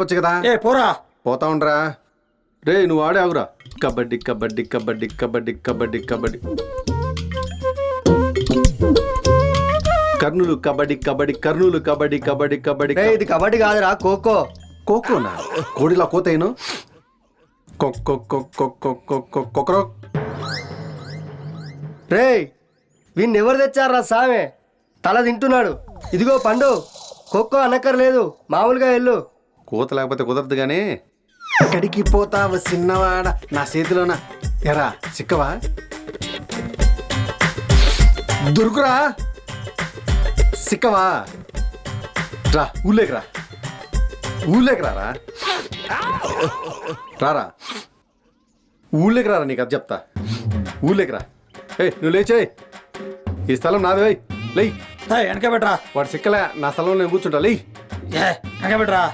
వచ్చు కదా. ఏ పోరా. పోతా ఉండరా. రే నువ్వు ఆడే ఆగురా. కబడ్డీ కబడ్డీ కబడ్డీ కబడ్డీ కబడ్డీ కబడ్డీ. కర్నూలు కబడ్డీ కబడ్డీ కర్నూలు కబడ్డీ కబడ్డీ కబడ్డీ. ఇది కబడ్డీ కాదురా, ఖోఖో. ఖోఖోనా? కోడిలా కోతేను. కొక్కరో. రే వీణ్ణి ఎవరు తెచ్చారా సామె? తల తింటున్నాడు. ఇదిగో పండు, ఖోఖో అనక్కర్లేదు, మామూలుగా వెళ్ళు. కోత లేకపోతే కుదరదు గానీ. ఎక్కడికి పోతావు చిన్నవాడ నా చేతిలోనా? ఎరా చిక్కవా? దొరుకురా. సిక్కవా? రా ఊళ్ళేకి రా. ఊళ్ళేకి రారా. రారా ఊళ్ళేకి రారా, నీకు అది చెప్తా. ఊళ్ళేకి రా. నువ్వు లేచే. ఈ స్థలం నాదే. లై వెనక పెట్టరా. వాడు సిక్కలే, నా స్థలంలో నేను కూర్చుంటా. లై వెనక పెట్టరా.